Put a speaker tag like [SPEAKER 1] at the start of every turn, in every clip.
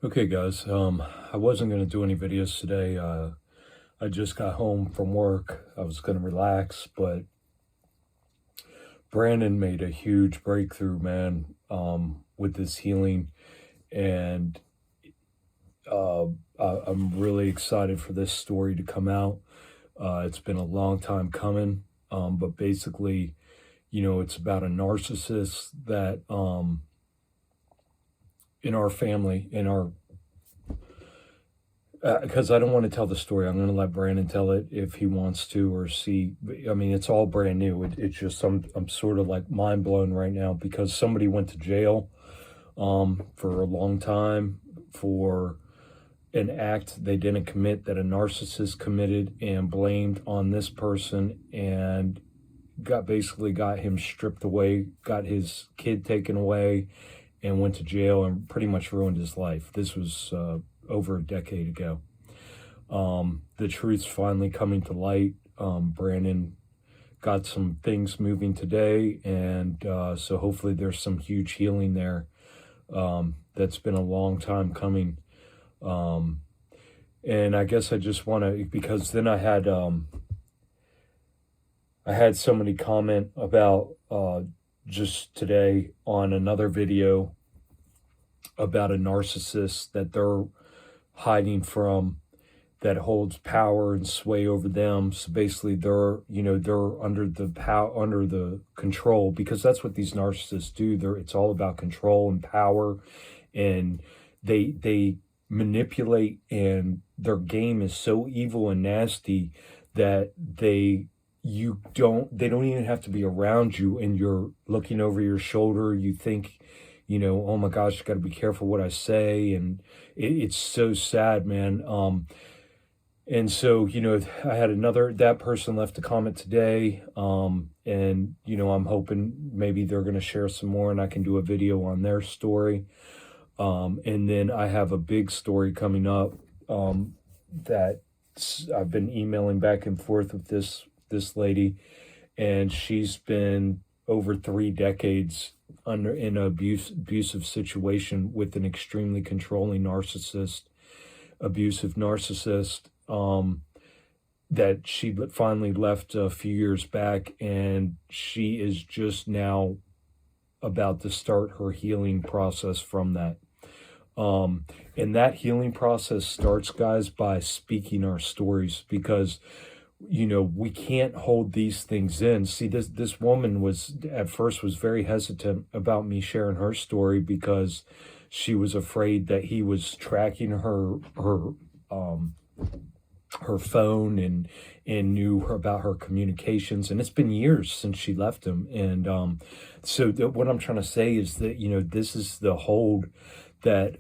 [SPEAKER 1] Okay, guys. I wasn't gonna do any videos today. I just got home from work. I was gonna relax, but Brandon made a huge breakthrough, man, with this healing, and uh, I'm really excited for this story to come out. It's been a long time coming, but basically, it's about a narcissist that, in our family, in our because I don't want to tell the story. I'm going to let Brandon tell it if he wants to or see. I mean, it's all brand new. It's just I'm sort of like mind blown right now because somebody went to jail for a long time for an act they didn't commit that a narcissist committed and blamed on this person and got him stripped away, got his kid taken away, and went to jail and pretty much ruined his life. This was over a decade ago. The truth's finally coming to light. Brandon got some things moving today, and so hopefully there's some huge healing there. That's been a long time coming. And I guess I just want to, because then I had somebody comment about just today on another video about a narcissist that they're hiding from, that holds power and sway over them. So basically they're under the power, under the control, because that's what these narcissists do. It's all about control and power, and they manipulate, and their game is so evil and nasty that they don't even have to be around you, and you're looking over your shoulder. You think, oh my gosh, got to be careful what I say, and it's so sad, man. And so, I had that person left a comment today. And, I'm hoping maybe they're going to share some more and I can do a video on their story. And then I have a big story coming up, that I've been emailing back and forth with this lady, and she's been over 3 decades in an abusive situation with an extremely controlling abusive narcissist, that she finally left a few years back, and she is just now about to start her healing process from that. And that healing process starts, guys, by speaking our stories, because we can't hold these things in. See, this woman was at first was very hesitant about me sharing her story because she was afraid that he was tracking her phone and knew about her communications, and it's been years since she left him. And so what I'm trying to say is that this is the hold that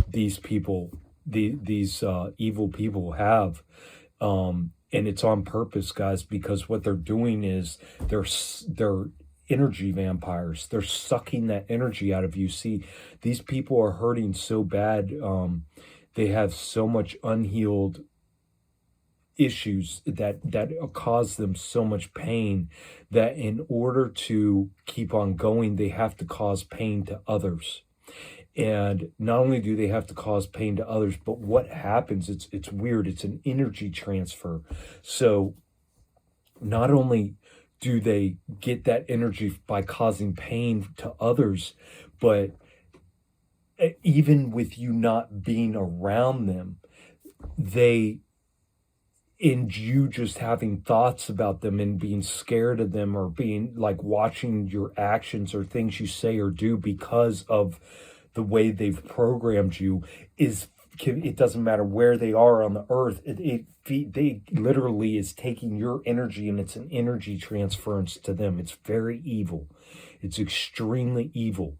[SPEAKER 1] these people, these evil people have, and it's on purpose, guys, because what they're doing is they're energy vampires. They're sucking that energy out of you. See, these people are hurting so bad. They have so much unhealed issues that cause them so much pain, that in order to keep on going, they have to cause pain to others. And not only do they have to cause pain to others, but what happens, it's weird, it's an energy transfer. So not only do they get that energy by causing pain to others, but even with you not being around them, and you just having thoughts about them and being scared of them, or being like watching your actions or things you say or do because of the way they've programmed you, it doesn't matter where they are on the earth. They literally is taking your energy, and it's an energy transference to them. It's very evil. It's extremely evil.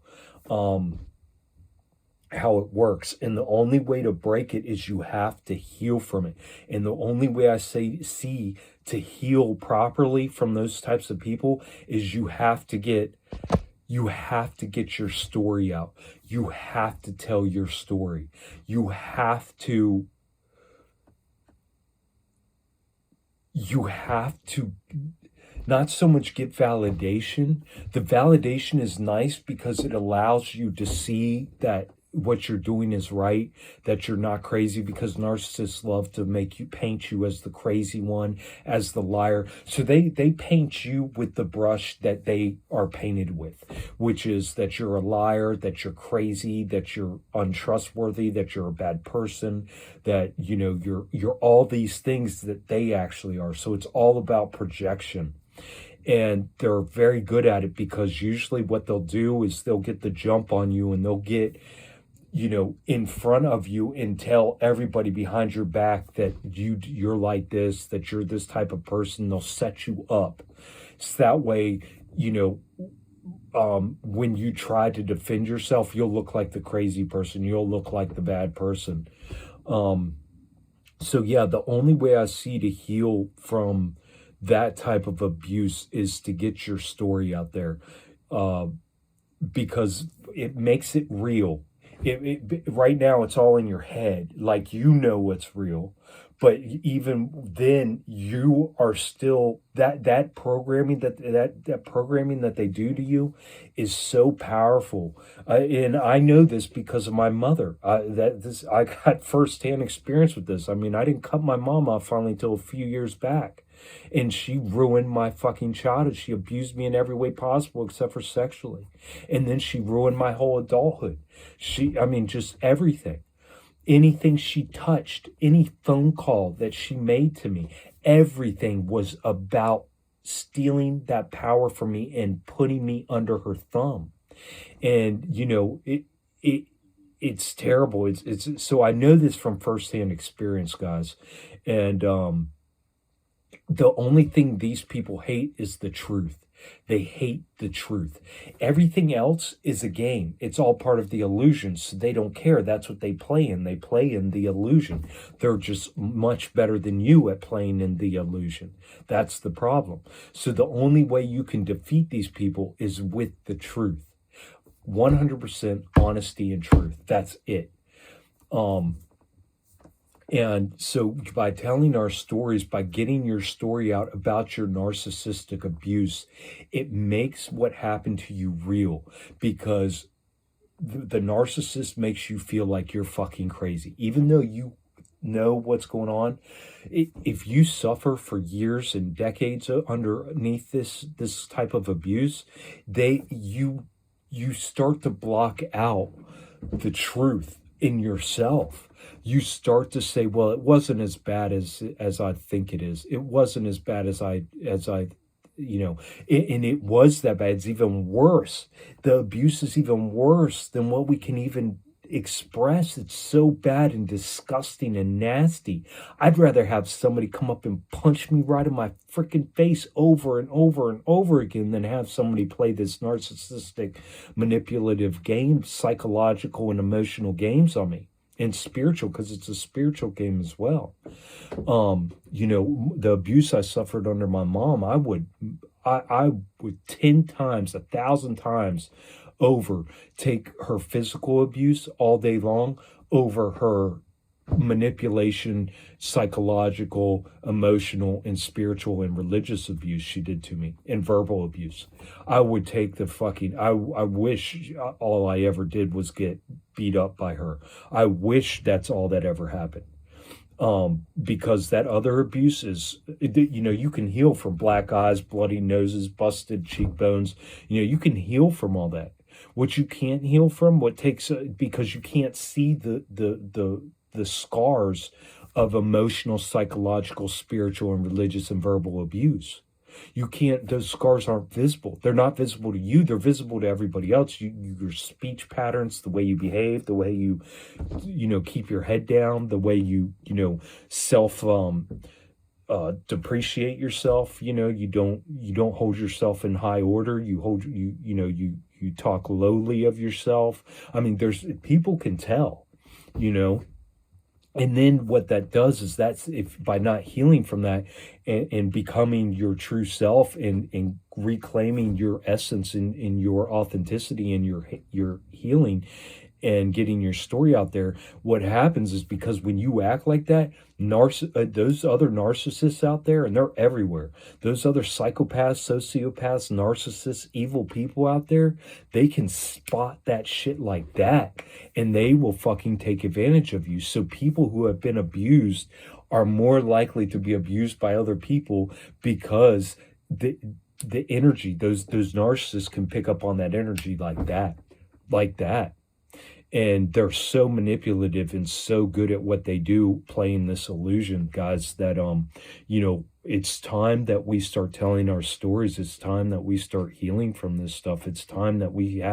[SPEAKER 1] How it works, and the only way to break it is you have to heal from it. And the only way I see to heal properly from those types of people is you have to get your story out. You have to tell your story. You have to not so much get validation. The validation is nice because it allows you to see that what you're doing is right, that you're not crazy, because narcissists love to make you, paint you as the crazy one, as the liar. So they paint you with the brush that they are painted with, which is that you're a liar, that you're crazy, that you're untrustworthy, that you're a bad person, that, you know, you're all these things that they actually are. So it's all about projection. And they're very good at it, because usually what they'll do is they'll get the jump on you, and they'll get, you know, in front of you and tell everybody behind your back that you're like this, that you're this type of person. They'll set you up. So that way, you know, when you try to defend yourself, you'll look like the crazy person. You'll look like the bad person. So yeah, the only way I see to heal from that type of abuse is to get your story out there, because it makes it real. Right now, it's all in your head, like, you know what's real, but even then, you are still that programming that programming that they do to you is so powerful, and I know this because of my mother. I got firsthand experience with this. I mean, I didn't cut my mom off finally until a few years back. And she ruined my fucking childhood. She abused me in every way possible except for sexually. And then she ruined my whole adulthood. I mean, just everything. Anything she touched, any phone call that she made to me, everything was about stealing that power from me and putting me under her thumb. And, you know, it's terrible. It's so I know this from firsthand experience, guys. And, the only thing these people hate is the truth. They hate the truth. Everything else is a game. It's all part of the illusion. So they don't care. That's what they play in. They play in the illusion. They're just much better than you at playing in the illusion. That's the problem. So the only way you can defeat these people is with the truth. 100% honesty and truth. That's it. And so by telling our stories, by getting your story out about your narcissistic abuse, it makes what happened to you real, because the narcissist makes you feel like you're fucking crazy, even though you know what's going on. If you suffer for years and decades underneath this type of abuse, you start to block out the truth in yourself. You start to say, well, it wasn't as bad as I think it is. It wasn't as bad as I, you know, and it was that bad. It's even worse. The abuse is even worse than what we can even express. It's so bad and disgusting and nasty. I'd rather have somebody come up and punch me right in my freaking face over and over and over again than have somebody play this narcissistic, manipulative game, psychological and emotional games on me. And spiritual, because it's a spiritual game as well. You know, the abuse I suffered under my mom, I would 10 times, 1,000 times over take her physical abuse all day long over her manipulation, psychological, emotional, and spiritual and religious abuse she did to me, and verbal abuse. I would take the fucking, I wish all I ever did was get beat up by her. I wish that's all that ever happened. Because that other abuse is, you know, you can heal from black eyes, bloody noses, busted cheekbones. You know, you can heal from all that. What you can't heal from, because you can't see the scars of emotional, psychological, spiritual, and religious and verbal abuse. You can't, those scars aren't visible. They're not visible to you. They're visible to everybody else. Your speech patterns, the way you behave, the way you keep your head down, the way you self depreciate yourself. You know, you don't hold yourself in high order. You talk lowly of yourself. I mean, people can tell, you know. And then what that does is by not healing from that and becoming your true self and reclaiming your essence in your authenticity and your healing and getting your story out there, what happens is, because when you act like that, those other narcissists out there, and they're everywhere, those other psychopaths, sociopaths, narcissists, evil people out there, they can spot that shit like that, and they will fucking take advantage of you. So people who have been abused are more likely to be abused by other people, because the energy, those narcissists can pick up on that energy like that. And they're so manipulative and so good at what they do, playing this illusion, guys, that it's time that we start telling our stories. It's time that we start healing from this stuff. It's time that we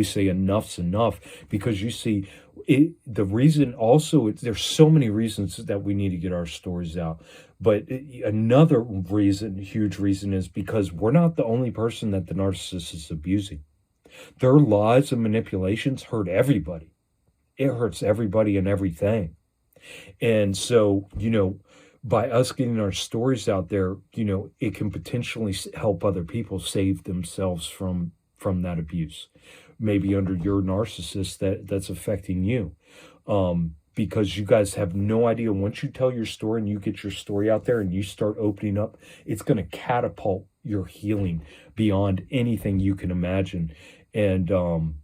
[SPEAKER 1] say enough's enough. Because you see, the reason also, there's so many reasons that we need to get our stories out. But another reason, huge reason, is because we're not the only person that the narcissist is abusing. Their lies and manipulations hurt everybody. It hurts everybody and everything. And so, by us getting our stories out there, it can potentially help other people save themselves from that abuse. Maybe under your narcissist that's affecting you. Because you guys have no idea, once you tell your story and you get your story out there and you start opening up, it's going to catapult your healing beyond anything you can imagine. And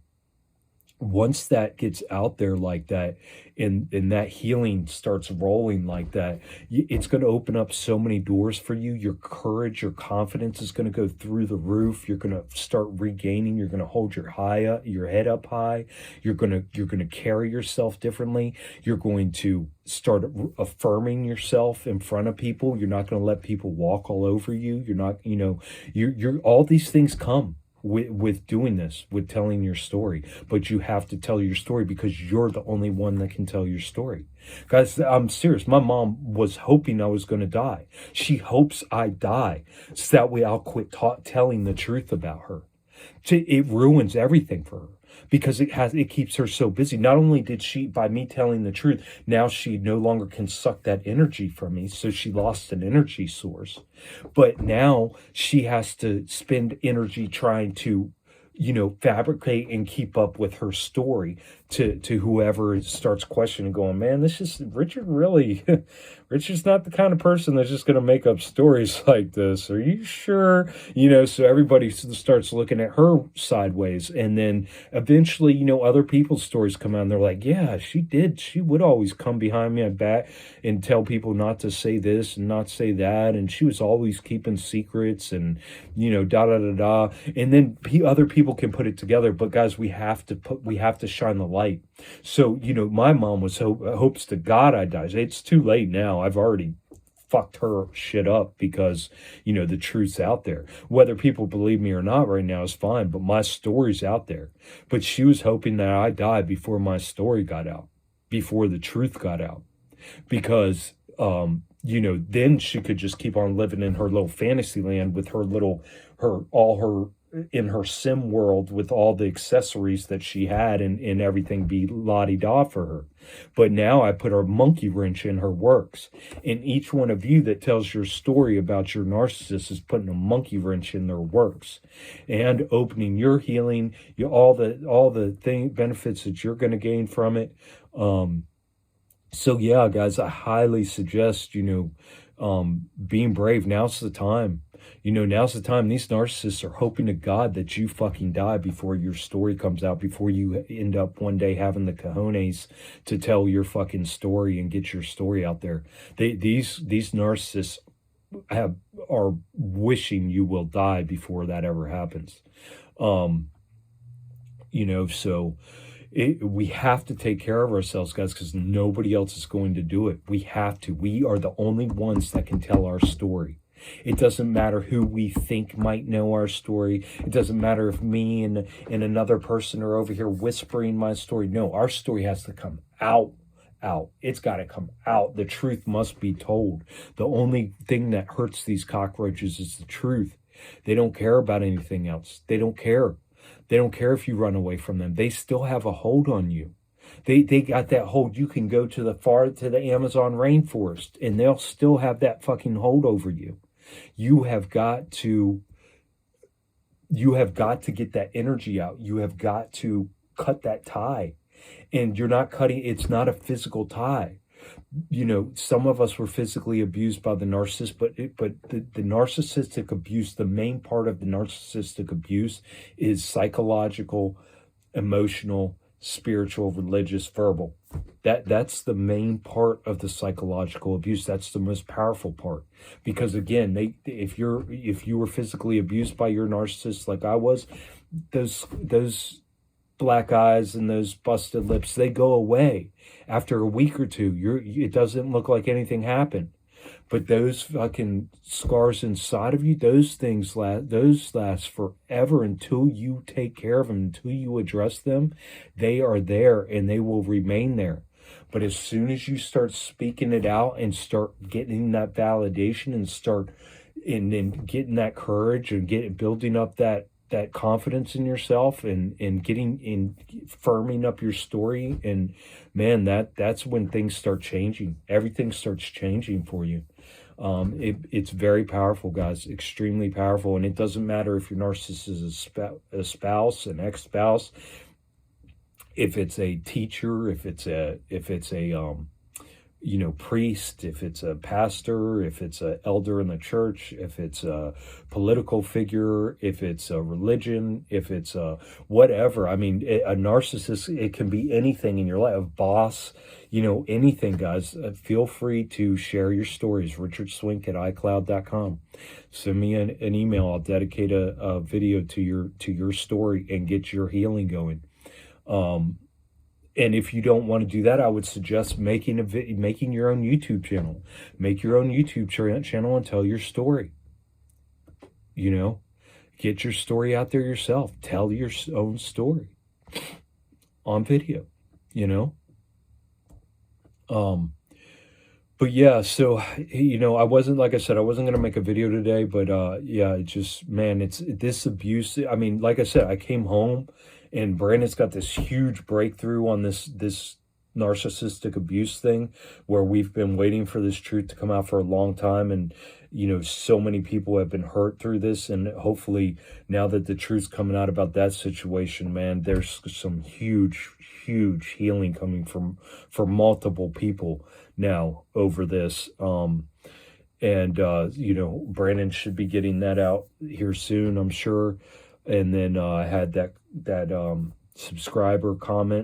[SPEAKER 1] once that gets out there like that, and that healing starts rolling like that, it's going to open up so many doors for you. Your courage, your confidence is going to go through the roof. You're going to start regaining. You're going to hold your head up high. You're going to carry yourself differently. You're going to start affirming yourself in front of people. You're not going to let people walk all over you. You're not, you're all these things come with doing this, with telling your story. But you have to tell your story, because you're the only one that can tell your story. Guys, I'm serious. My mom was hoping I was going to die. She hopes I die, so that way I'll quit telling the truth about her. It ruins everything for her, because it keeps her so busy. Not only did she, by me telling the truth, now she no longer can suck that energy from me, so she lost an energy source. But now she has to spend energy trying to, fabricate and keep up with her story to whoever starts questioning, going, man, Richard's not the kind of person that's just going to make up stories like this. Are you sure? So everybody starts looking at her sideways. And then eventually, other people's stories come out and they're like, yeah, she did. She would always come behind me and back and tell people not to say this and not say that. And she was always keeping secrets and, da. And then other people can put it together. But guys, we have to shine the light. So, my mom hopes to God I die. It's too late now. I've already fucked her shit up, because, the truth's out there. Whether people believe me or not right now is fine, but my story's out there. But she was hoping that I die before my story got out, before the truth got out. Because, then she could just keep on living in her little fantasy land with in her sim world, with all the accessories that she had, and everything be la-di-da for her. But now I put a monkey wrench in her works. And each one of you that tells your story about your narcissist is putting a monkey wrench in their works, and opening your healing, all the benefits that you're going to gain from it. So yeah, guys, I highly suggest, being brave. Now's the time. Now's the time. These narcissists are hoping to God that you fucking die before your story comes out, before you end up one day having the cojones to tell your fucking story and get your story out there. These narcissists are wishing you will die before that ever happens. So we have to take care of ourselves, guys, because nobody else is going to do it. We have to. We are the only ones that can tell our story. It doesn't matter who we think might know our story. It doesn't matter if me and another person are over here whispering my story. No, our story has to come out. It's got to come out. The truth must be told. The only thing that hurts these cockroaches is the truth. They don't care about anything else. They don't care. They don't care if you run away from them. They still have a hold on you. They got that hold. You can go to the Amazon rainforest and they'll still have that fucking hold over you. You have got to You have got to get that energy out. You have got to cut that tie. And you're not cutting, it's not a physical tie. Some of us were physically abused by the narcissist, but the narcissistic abuse, the main part of the narcissistic abuse is psychological, emotional, spiritual, religious, verbal. That's the main part of the psychological abuse. That's the most powerful part, because again, if you were physically abused by your narcissist like I was, those black eyes and those busted lips, they go away after a week or two. It doesn't look like anything happened. But those fucking scars inside of you, those last forever until you take care of them, until you address them. They are there and they will remain there. But as soon as you start speaking it out and start getting that validation and then getting that courage and building up that confidence in yourself and firming up your story, and man, that's when things start changing. Everything starts changing for you. It's very powerful, guys, extremely powerful. And it doesn't matter if your narcissist is a spouse, an ex-spouse, if it's a teacher, if it's a priest, if it's a pastor, if it's an elder in the church, if it's a political figure, if it's a religion, if it's a whatever. I mean, a narcissist, it can be anything in your life, a boss, anything, guys. Feel free to share your stories. RichardSwink@iCloud.com. Send me an email. I'll dedicate a video to your story and get your healing going. And if you don't want to do that, I would suggest making your own YouTube channel. Make your own YouTube channel and tell your story. Get your story out there yourself. Tell your own story on video. But yeah, so I wasn't, like I said, I wasn't going to make a video today, but yeah, it just, man, it's this abuse. I mean, like I said, I came home and Brandon's got this huge breakthrough on this narcissistic abuse thing, where we've been waiting for this truth to come out for a long time. And, so many people have been hurt through this. And hopefully now that the truth's coming out about that situation, man, there's some huge healing coming from multiple people now over this. Brandon should be getting that out here soon, I'm sure. And then I had that subscriber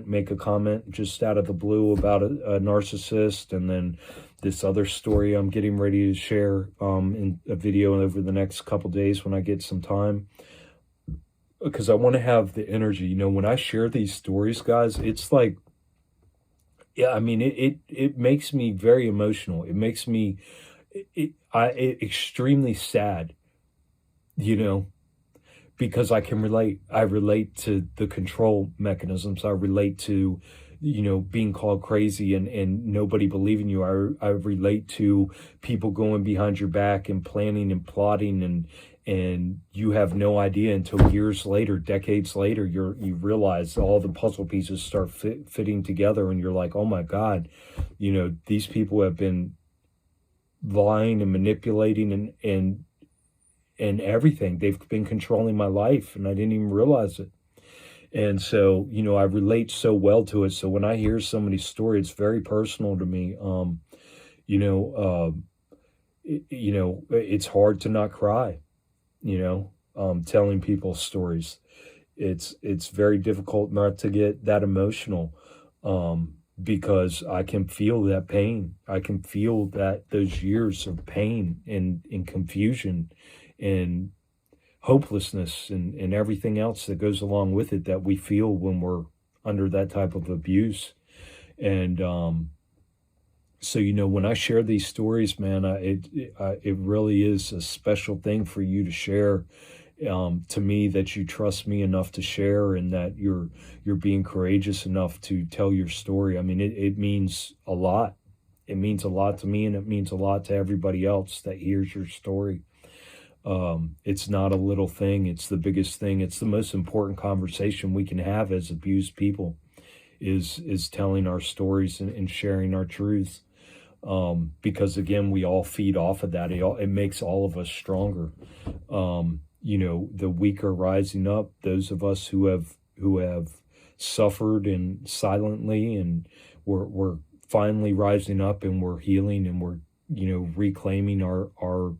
[SPEAKER 1] make a comment just out of the blue about a narcissist, and then this other story I'm getting ready to share in a video over the next couple days when I get some time, because I want to have the energy. When I share these stories, guys, it's like, yeah, I mean, it makes me very emotional. It makes me extremely sad, because I can relate. I relate to the control mechanisms. I relate to, being called crazy and nobody believing you. I relate to people going behind your back and planning and plotting, and you have no idea until years later, decades later, you realize all the puzzle pieces start fitting together, and you're like, oh my God, these people have been lying and manipulating and everything. They've been controlling my life, and I didn't even realize it. And so, I relate so well to it. So when I hear somebody's story, it's very personal to me. It's hard to not cry, telling people's stories. It's very difficult not to get that emotional, because I can feel that pain. I can feel those years of pain and confusion and hopelessness and everything else that goes along with it that we feel when we're under that type of abuse. And so, when I share these stories, man, it really is a special thing for you to share, to me, that you trust me enough to share, and that you're being courageous enough to tell your story. I mean, it means a lot. It means a lot to me, and it means a lot to everybody else that hears your story. It's not a little thing. It's the biggest thing. It's the most important conversation we can have as abused people, is telling our stories and sharing our truths. Because again, we all feed off of that. It makes all of us stronger. the weak are rising up. Those of us who have suffered and silently, and we're finally rising up, and we're healing, and we're reclaiming our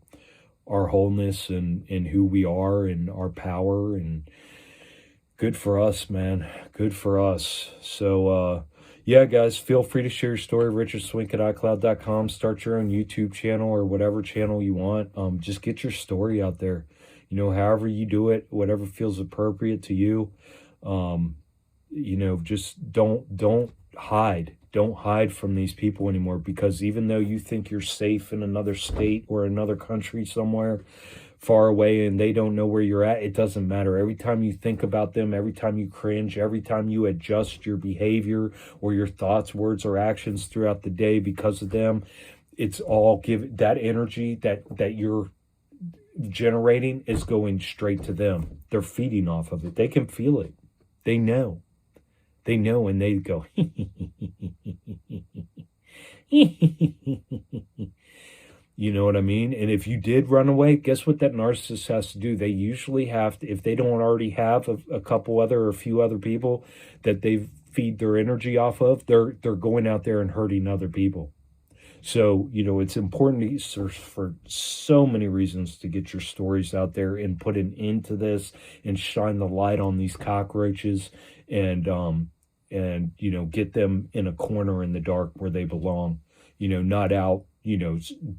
[SPEAKER 1] wholeness, and who we are, and our power. And good for us, man. Good for us. So yeah, guys, feel free to share your story. RichardSwink@iCloud.com. Start your own YouTube channel or whatever channel you want. Just get your story out there. However you do it, whatever feels appropriate to you. Just don't hide. Don't hide from these people anymore, because even though you think you're safe in another state or another country somewhere far away, and they don't know where you're at, it doesn't matter. Every time you think about them, every time you cringe, every time you adjust your behavior or your thoughts, words, or actions throughout the day because of them, it's all that energy that you're generating is going straight to them. They're feeding off of it. They can feel it. They know, and they go, you know what I mean? And if you did run away, guess what that narcissist has to do? They usually have to, if they don't already have a couple other or a few other people that they feed their energy off of, they're going out there and hurting other people. So, it's important to search for so many reasons to get your stories out there and put an end to this and shine the light on these cockroaches, and get them in a corner in the dark where they belong, not out,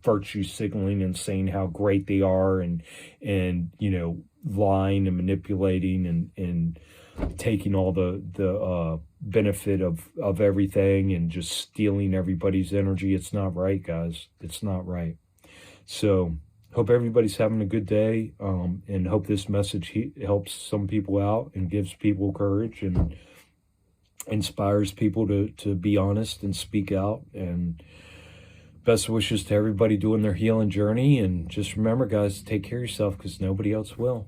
[SPEAKER 1] virtue signaling and saying how great they are, and lying and manipulating, and taking all the benefit of everything, and just stealing everybody's energy. It's not right, guys. It's not right. So hope everybody's having a good day, and hope this message helps some people out and gives people courage and inspires people to be honest and speak out. And best wishes to everybody doing their healing journey. And just remember, guys, take care of yourself, because nobody else will.